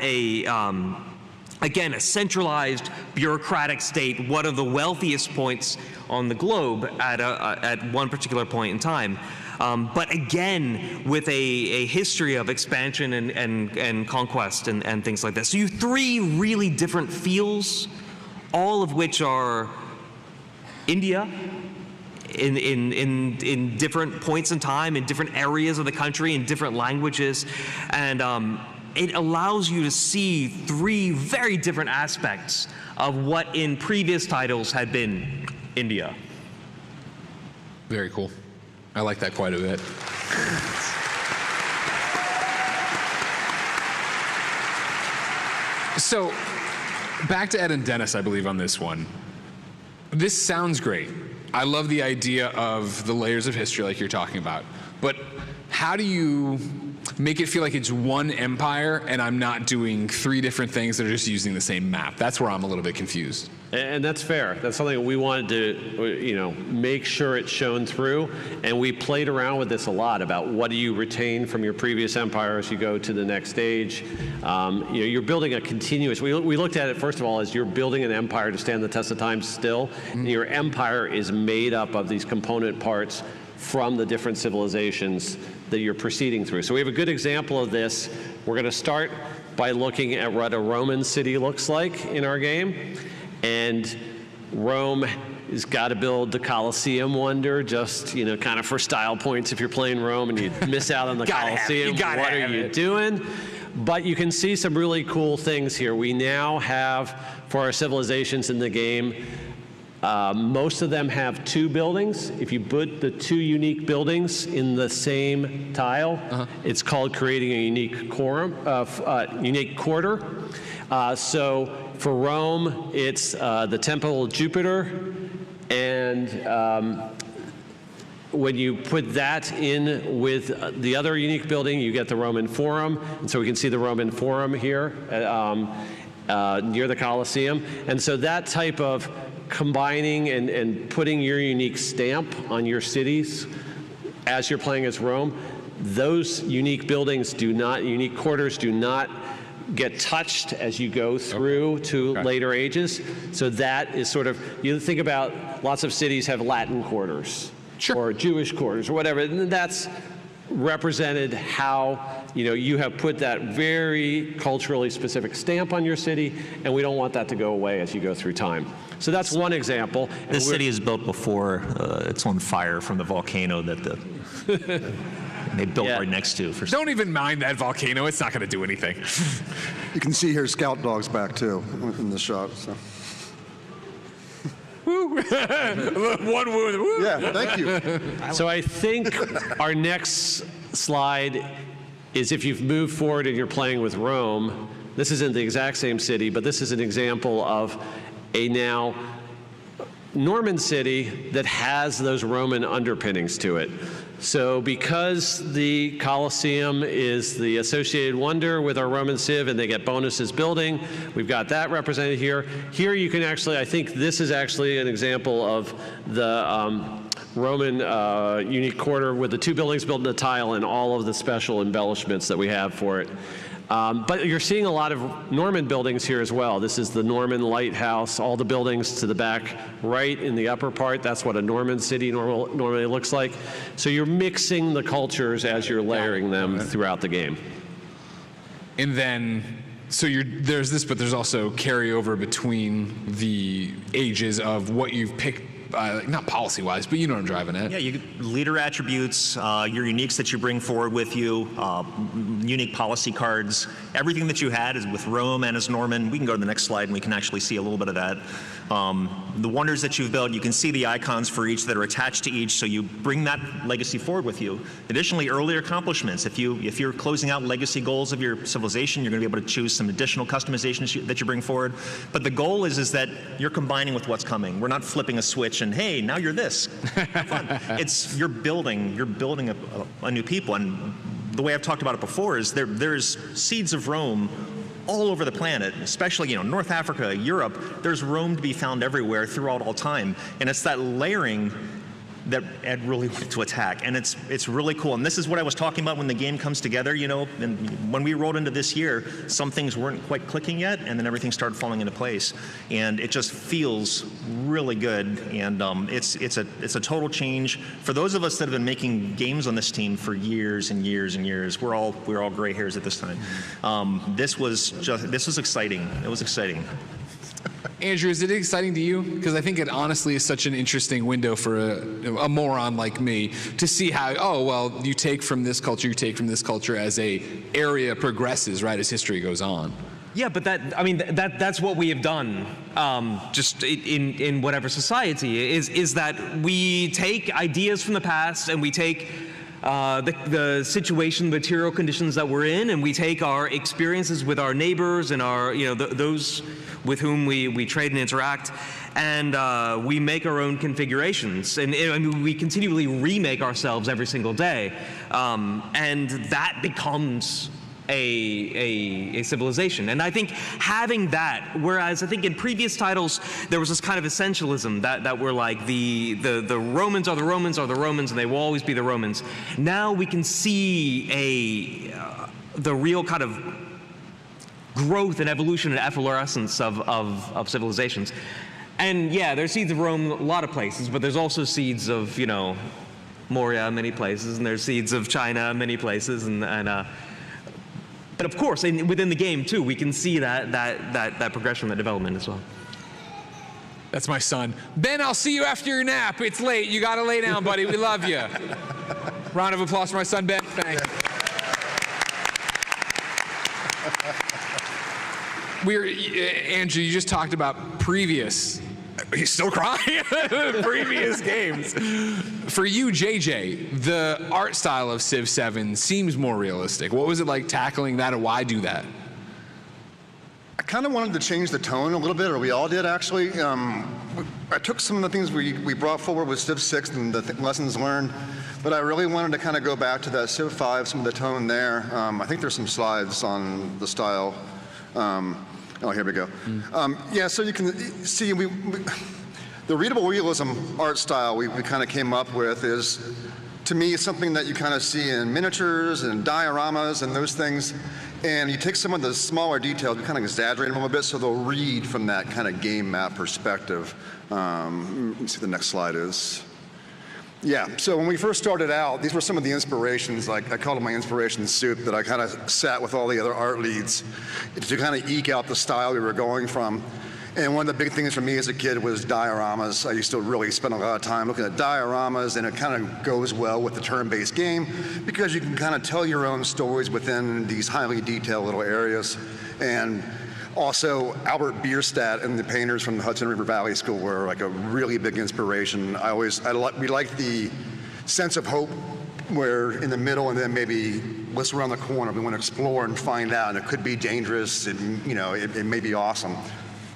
again, a centralized bureaucratic state, one of the wealthiest points on the globe at one particular point in time. But again, with a history of expansion and conquest and things like that. So you have 3 really different feels, all of which are India in different points in time, in different areas of the country, in different languages. And it allows you to see 3 very different aspects of what in previous titles had been India. Very cool. I like that quite a bit. So, back to Ed and Dennis, I believe, on this one. This sounds great. I love the idea of the layers of history like you're talking about. But how do you make it feel like it's one empire and I'm not doing 3 different things that are just using the same map. That's where I'm a little bit confused. And that's fair. That's something we wanted to, make sure it's shown through. And we played around with this a lot about what do you retain from your previous empire as you go to the next stage. You're building a continuous. We looked at it first of all as you're building an empire to stand the test of time still. And your empire is made up of these component parts from the different civilizations that you're proceeding through. So we have a good example of this. We're going to start by looking at what a Roman city looks like in our game. And Rome has got to build the Colosseum wonder, just, kind of for style points if you're playing Rome and you miss out on the Colosseum. What are you doing? But you can see some really cool things here. We now have, for our civilizations in the game, most of them have 2 buildings. If you put the 2 unique buildings in the same tile, it's called creating a unique quarter. So for Rome, it's the Temple of Jupiter, and when you put that in with the other unique building, you get the Roman Forum. And so we can see the Roman Forum here near the Colosseum. And so that type of combining and putting your unique stamp on your cities as you're playing as Rome, those unique buildings unique quarters do not get touched as you go through to later ages. So that is sort of, you think about lots of cities have Latin quarters or Jewish quarters or whatever, and that's represented how you have put that very culturally specific stamp on your city, and we don't want that to go away as you go through time. So that's one example. This city is built before it's on fire from the volcano that they built right next to. Don't even mind that volcano. It's not going to do anything. You can see here scout dogs back too in the shot. So. Woo. One woo. Woo. Yeah, thank you. So I think our next slide is if you've moved forward and you're playing with Rome. This isn't the exact same city, but this is an example of a now Norman city that has those Roman underpinnings to it. So because the Colosseum is the associated wonder with our Roman civ and they get bonuses building, we've got that represented here. Here you can actually, I think this is actually an example of the Roman unique quarter with the 2 buildings built in a tile and all of the special embellishments that we have for it. But you're seeing a lot of Norman buildings here as well. This is the Norman lighthouse, all the buildings to the back right in the upper part. That's what a Norman city normally looks like. So you're mixing the cultures as you're layering them throughout the game. And then, so there's this, but there's also carryover between the ages of what you've picked. Not policy-wise, but you know what I'm driving at. Yeah, leader attributes, your uniques that you bring forward with you, unique policy cards. Everything that you had is with Rome and as Norman. We can go to the next slide and we can actually see a little bit of that. The wonders that you've built, you can see the icons for each that are attached to each, so you bring that legacy forward with you. Additionally, earlier accomplishments. If you're closing out legacy goals of your civilization, you're going to be able to choose some additional customizations that you bring forward. But the goal is that you're combining with what's coming. We're not flipping a switch and hey, now you're this. Fun. You're building a new people, and the way I've talked about it before is there's seeds of Rome all over the planet, especially North Africa, Europe. There's Rome to be found everywhere throughout all time, and it's that layering that Ed really wanted to attack, and it's really cool. And this is what I was talking about when the game comes together. And when we rolled into this year, some things weren't quite clicking yet, and then everything started falling into place. And it just feels really good. And it's a total change for those of us that have been making games on this team for years and years and years. We're all gray hairs at this time. This was exciting. It was exciting. Andrew, is it exciting to you? Because I think it honestly is such an interesting window for a moron like me to see how, you take from this culture as a area progresses, right, as history goes on. Yeah, but that's what we have done, just in whatever society is that we take ideas from the past and we take the situation, material conditions that we're in, and we take our experiences with our neighbors and our, those with whom we trade and interact, and we make our own configurations. And I mean, we continually remake ourselves every single day, and that becomes a civilization. And I think having that, whereas I think in previous titles there was this kind of essentialism that were like the Romans are the Romans are the Romans and they will always be the Romans. Now we can see the real kind of growth and evolution and efflorescence of civilizations. And yeah, there's seeds of Rome a lot of places, but there's also seeds of, Moria many places, and there's seeds of China many places, but of course, within the game too, we can see that progression, that development as well. That's my son. Ben, I'll see you after your nap. It's late. You got to lay down, buddy. We love you. Round of applause for my son, Ben. Thanks. Andrew, you just talked about previous. He's still crying. Previous games. For you, JJ, the art style of Civ 7 seems more realistic. What was it like tackling that, and why do that? I kind of wanted to change the tone a little bit, or we all did actually. I took some of the things we brought forward with Civ 6 and the lessons learned, but I really wanted to kind of go back to that Civ 5, some of the tone there. I think there's some slides on the style. Oh, here we go. Yeah, so you can see the readable realism art style we kind of came up with is, to me, something that you kind of see in miniatures and dioramas and those things. And you take some of the smaller details, you kind of exaggerate them a little bit so they'll read from that kind of game map perspective. Let me see what the next slide is. Yeah, so when we first started out, these were some of the inspirations, like I called them my inspiration soup, that I kind of sat with all the other art leads to kind of eke out the style we were going from. And one of the big things for me as a kid was dioramas. I used to really spend a lot of time looking at dioramas, and it kind of goes well with the turn-based game because you can kind of tell your own stories within these highly detailed little areas. And also, Albert Bierstadt and the painters from the Hudson River Valley School were like a really big inspiration. We liked the sense of hope where in the middle and then maybe what's around the corner. We want to explore and find out, and it could be dangerous, and it may be awesome.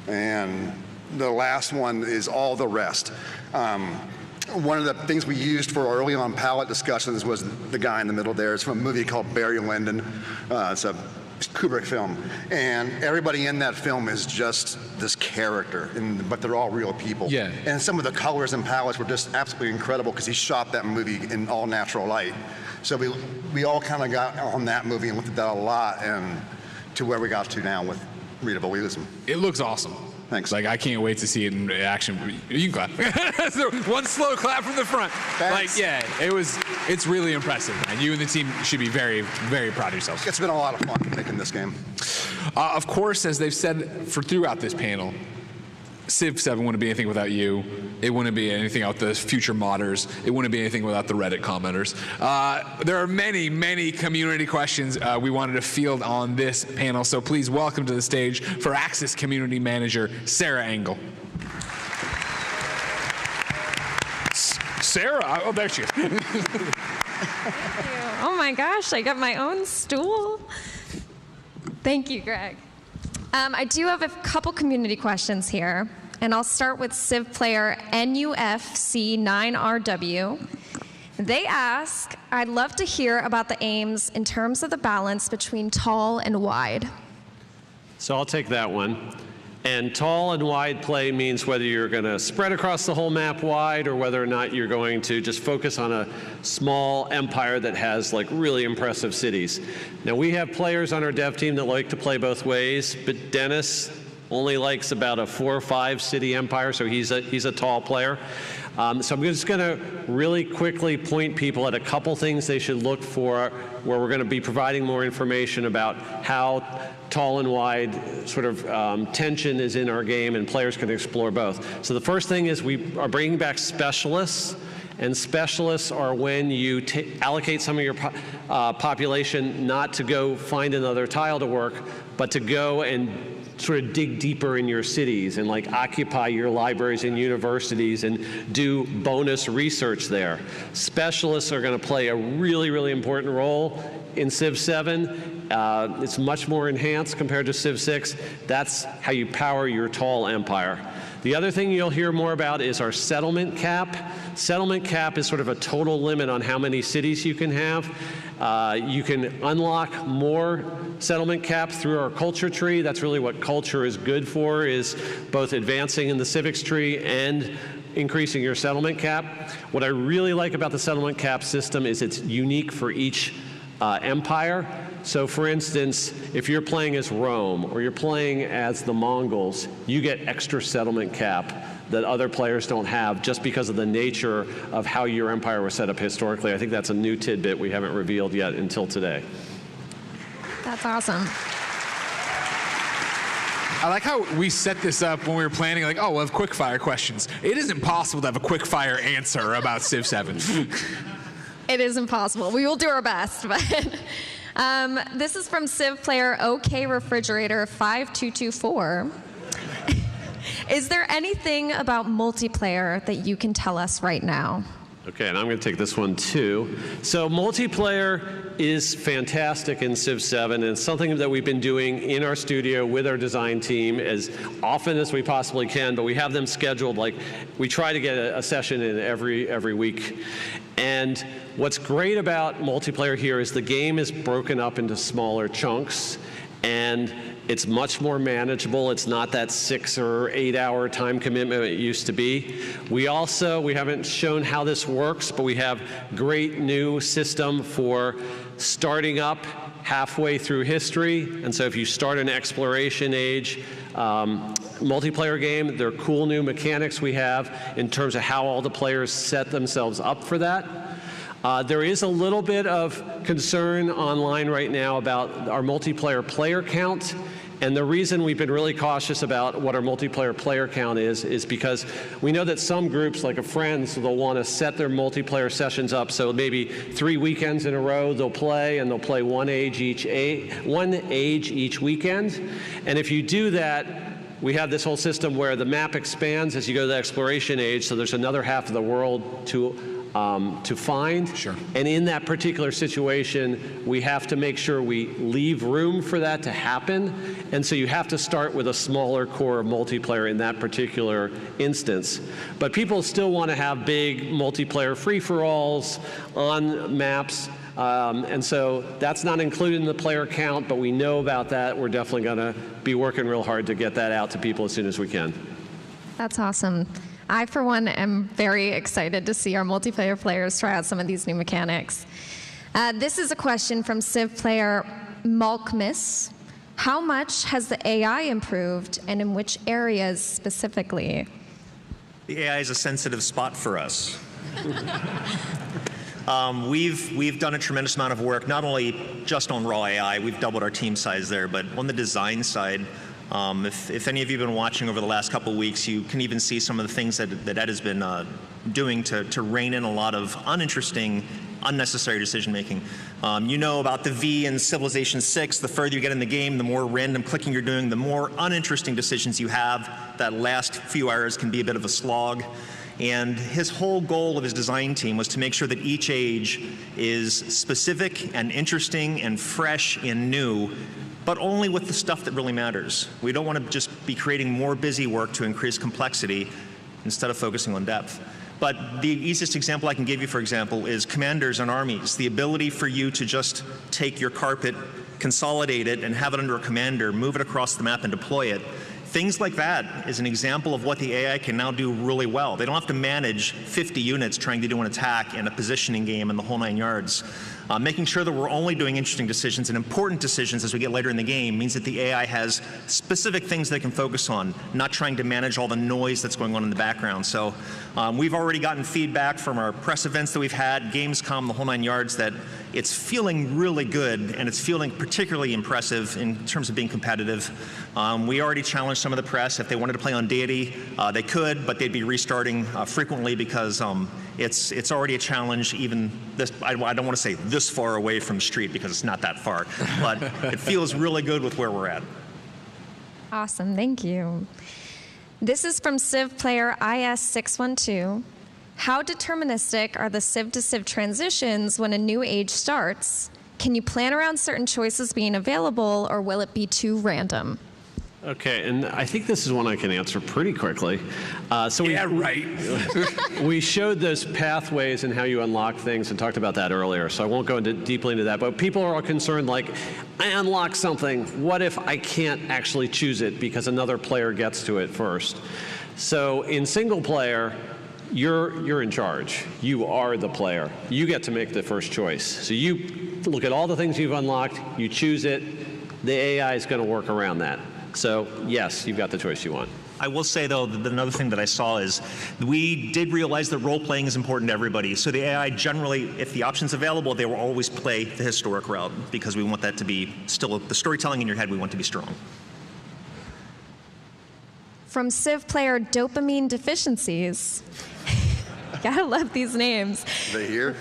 And the last one is all the rest. One of the things we used for early on palette discussions was the guy in the middle there. It's from a movie called Barry Lyndon. It's a Kubrick film, and everybody in that film is just this character, but they're all real people. Yeah. And some of the colors and palettes were just absolutely incredible because he shot that movie in all natural light. So we all kind of got on that movie and looked at that a lot, and to where we got to now with readable realism. It looks awesome. Thanks. Like, I can't wait to see it in action. You can clap. So one slow clap from the front. Thanks. Like, yeah, it's really impressive, man. You and the team should be very, very proud of yourselves. It's been a lot of fun making this game. Of course, as they've said throughout this panel, Civ 7 wouldn't be anything without you. It wouldn't be anything without the future modders. It wouldn't be anything without the Reddit commenters. There are many, many community questions we wanted to field on this panel, so please welcome to the stage for Axis Community Manager, Sarah Engel. Sarah? Oh, there she is. Thank you. Oh my gosh, I got my own stool. Thank you, Greg. I do have a couple community questions here, and I'll start with Civ player NUFC9RW. They ask, I'd love to hear about the aims in terms of the balance between tall and wide. So I'll take that one. And tall and wide play means whether you're going to spread across the whole map wide or whether or not you're going to just focus on a small empire that has like really impressive cities. Now we have players on our dev team that like to play both ways, but Dennis only likes about a 4 or 5 city empire, so he's a tall player. So I'm just going to really quickly point people at a couple things they should look for where we're going to be providing more information about how tall and wide sort of tension is in our game, and players can explore both. So the first thing is we are bringing back specialists And specialists are when you allocate some of your population not to go find another tile to work, but to go and sort of dig deeper in your cities and like occupy your libraries and universities and do bonus research there. Specialists are going to play a really, really important role in Civ 7. It's much more enhanced compared to Civ 6. That's how you power your tall empire. The other thing you'll hear more about is our settlement cap. Settlement cap is sort of a total limit on how many cities you can have. You can unlock more settlement cap through our culture tree. That's really what culture is good for, is both advancing in the civics tree and increasing your settlement cap. What I really like about the settlement cap system is it's unique for each empire. So for instance, if you're playing as Rome or you're playing as the Mongols, you get extra settlement cap that other players don't have just because of the nature of how your empire was set up historically. I think that's a new tidbit we haven't revealed yet until today. That's awesome. I like how we set this up when we were planning, like, oh, we'll have quick-fire questions. It is impossible to have a quick-fire answer about Civ 7. It is impossible. We will do our best, but this is from Civ player OK Refrigerator 5224. Is there anything about multiplayer that you can tell us right now? Okay, and I'm going to take this one too. So multiplayer is fantastic in Civ 7, and it's something that we've been doing in our studio with our design team as often as we possibly can, but we have them scheduled, like we try to get a session in every week. And what's great about multiplayer here is the game is broken up into smaller chunks, and it's much more manageable. It's not that 6 or 8 hour time commitment it used to be. We haven't shown how this works, but we have great new system for starting up halfway through history. And so if you start an exploration age multiplayer game, there are cool new mechanics we have in terms of how all the players set themselves up for that. There is a little bit of concern online right now about our multiplayer player count. And the reason we've been really cautious about what our multiplayer player count is because we know that some groups, like a Friends, they'll want to set their multiplayer sessions up so maybe 3 weekends in a row they'll play, and they'll play one age each weekend. And if you do that, we have this whole system where the map expands as you go to the exploration age, so there's another half of the world to find. Sure. And in that particular situation, we have to make sure we leave room for that to happen. And so you have to start with a smaller core of multiplayer in that particular instance. But people still want to have big multiplayer free-for-alls on maps. And so that's not included in the player count, but we know about that. We're definitely going to be working real hard to get that out to people as soon as we can. That's awesome. I, for one, am very excited to see our multiplayer players try out some of these new mechanics. This is a question from Civ player Malkmis. How much has the AI improved, and in which areas specifically? The AI is a sensitive spot for us. We've done a tremendous amount of work, not only just on raw AI, we've doubled our team size there, but on the design side. If any of you have been watching over the last couple of weeks, you can even see some of the things that Ed has been doing to rein in a lot of uninteresting, unnecessary decision making. You know about the V in Civilization VI. The further you get in the game, the more random clicking you're doing, the more uninteresting decisions you have. That last few hours can be a bit of a slog. And his whole goal of his design team was to make sure that each age is specific and interesting and fresh and new, but only with the stuff that really matters. We don't want to just be creating more busy work to increase complexity instead of focusing on depth. But the easiest example I can give you, for example, is commanders and armies. The ability for you to just take your carpet, consolidate it, and have it under a commander, move it across the map and deploy it. Things like that is an example of what the AI can now do really well. They don't have to manage 50 units trying to do an attack and a positioning game and the whole 9 yards. Making sure that we're only doing interesting decisions and important decisions as we get later in the game means that the AI has specific things they can focus on, not trying to manage all the noise that's going on in the background. So we've already gotten feedback from our press events that we've had, Gamescom, the whole 9 yards, that it's feeling really good, and it's feeling particularly impressive in terms of being competitive. We already challenged some of the press. If they wanted to play on Deity, they could, but they'd be restarting frequently because it's already a challenge. Even this, I don't want to say this far away from Street because it's not that far, but it feels really good with where we're at. Awesome, thank you. This is from Civ player IS612. How deterministic are the Civ to Civ transitions when a new age starts? Can you plan around certain choices being available, or will it be too random? Okay, and I think this is one I can answer pretty quickly. We showed those pathways and how you unlock things and talked about that earlier, so I won't go deeply into that. But people are all concerned, like, I unlock something. What if I can't actually choose it because another player gets to it first? So in single player, you're in charge. You are the player. You get to make the first choice. So you look at all the things you've unlocked, you choose it, the AI is going to work around that. So yes, you've got the choice you want. I will say, though, that another thing that I saw is we did realize that role-playing is important to everybody. So the AI generally, if the option's available, they will always play the historic route because we want that to be still, the storytelling in your head we want to be strong. From Civ player Dopamine Deficiencies. Gotta love these names. They here?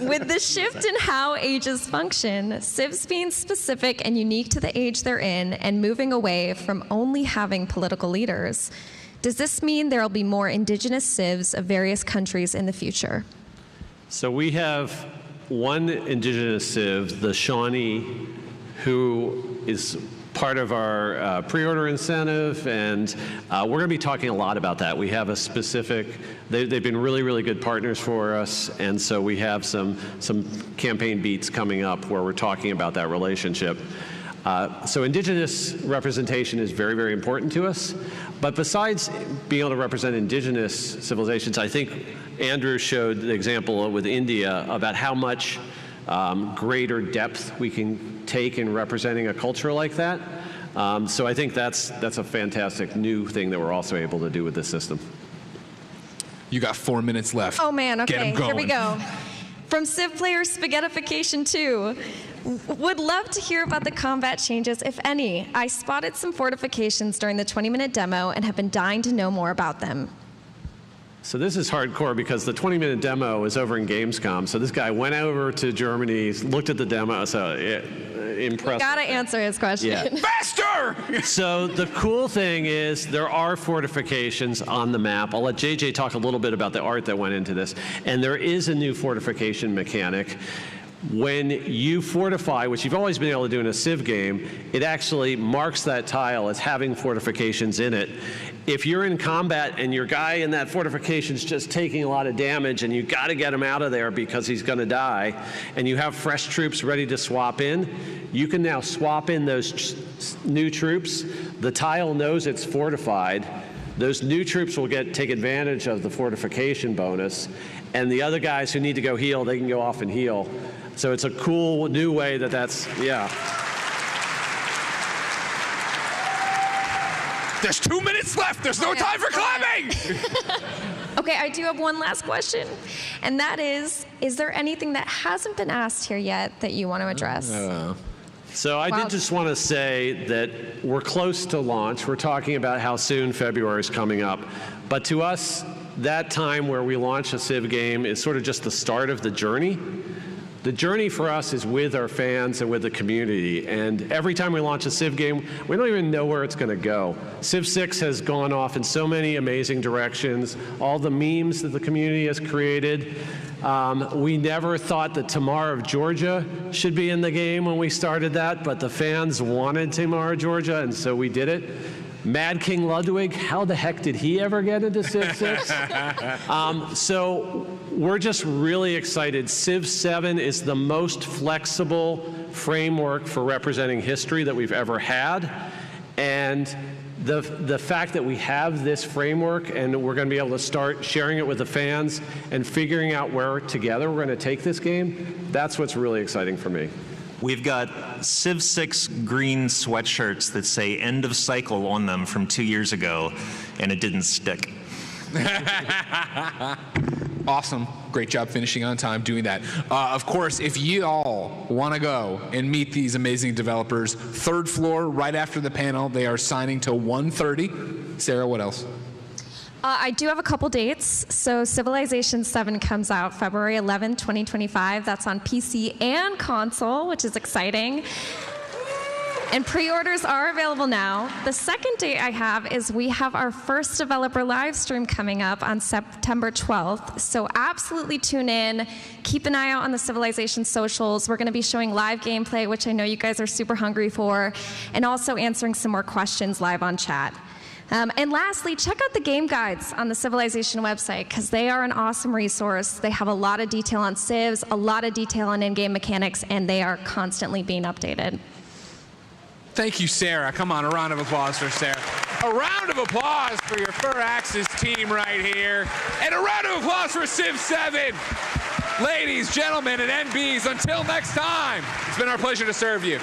With the shift in how ages function, Civs being specific and unique to the age they're in and moving away from only having political leaders, does this mean there will be more indigenous Civs of various countries in the future? So we have one indigenous Civ, the Shawnee, who is part of our pre-order incentive, and we're going to be talking a lot about that. We have a specific, they've been really, really good partners for us, and so we have some campaign beats coming up where we're talking about that relationship. So indigenous representation is very, very important to us, but besides being able to represent indigenous civilizations, I think Andrew showed the example with India about how much greater depth we can take in representing a culture like that. So I think that's a fantastic new thing that we're also able to do with this system. You got 4 minutes left. Oh man, Get okay, 'em going. here we go. From Civ player Spaghettification 2, would love to hear about the combat changes, if any. I spotted some fortifications during the 20-minute demo and have been dying to know more about them. So this is hardcore because the 20-minute demo is over in Gamescom. So this guy went over to Germany, looked at the demo, so impressive. Gotta answer his question. Yeah. Faster! So the cool thing is there are fortifications on the map. I'll let JJ talk a little bit about the art that went into this. And there is a new fortification mechanic. When you fortify, which you've always been able to do in a Civ game, it actually marks that tile as having fortifications in it. If you're in combat and your guy in that fortification's just taking a lot of damage and you got to get him out of there because he's going to die, and you have fresh troops ready to swap in, you can now swap in those new troops. The tile knows it's fortified. Those new troops will take advantage of the fortification bonus, and the other guys who need to go heal, they can go off and heal. So it's a cool new way that's, yeah. There's 2 minutes left. There's no time for clapping. Okay, I do have one last question, and that is there anything that hasn't been asked here yet that you want to address? So I did just want to say that we're close to launch. We're talking about how soon February is coming up. But to us, that time where we launch a Civ game is sort of just the start of the journey. The journey for us is with our fans and with the community. And every time we launch a Civ game, we don't even know where it's going to go. Civ 6 has gone off in so many amazing directions. All the memes that the community has created. We never thought that Tamar of Georgia should be in the game when we started that, but the fans wanted Tamar of Georgia, and so we did it. Mad King Ludwig, how the heck did he ever get into Civ 6? So we're just really excited. Civ 7 is the most flexible framework for representing history that we've ever had. And the fact that we have this framework and we're going to be able to start sharing it with the fans and figuring out where together we're going to take this game, that's what's really exciting for me. We've got Civ 6 green sweatshirts that say end of cycle on them from 2 years ago, and it didn't stick. Awesome. Great job finishing on time doing that. Of course, if you all want to go and meet these amazing developers, third floor right after the panel, they are signing till 1:30. Sarah, what else? I do have a couple dates. So Civilization VII comes out February 11th, 2025. That's on PC and console, which is exciting. And pre-orders are available now. The second date I have is we have our first developer live stream coming up on September 12th. So absolutely tune in. Keep an eye out on the Civilization socials. We're going to be showing live gameplay, which I know you guys are super hungry for, and also answering some more questions live on chat. And lastly, check out the game guides on the Civilization website, because they are an awesome resource. They have a lot of detail on civs, a lot of detail on in-game mechanics, and they are constantly being updated. Thank you, Sarah. Come on, a round of applause for Sarah. A round of applause for your Firaxis team right here. And a round of applause for Civ 7. Ladies, gentlemen, and NBs, until next time, it's been our pleasure to serve you.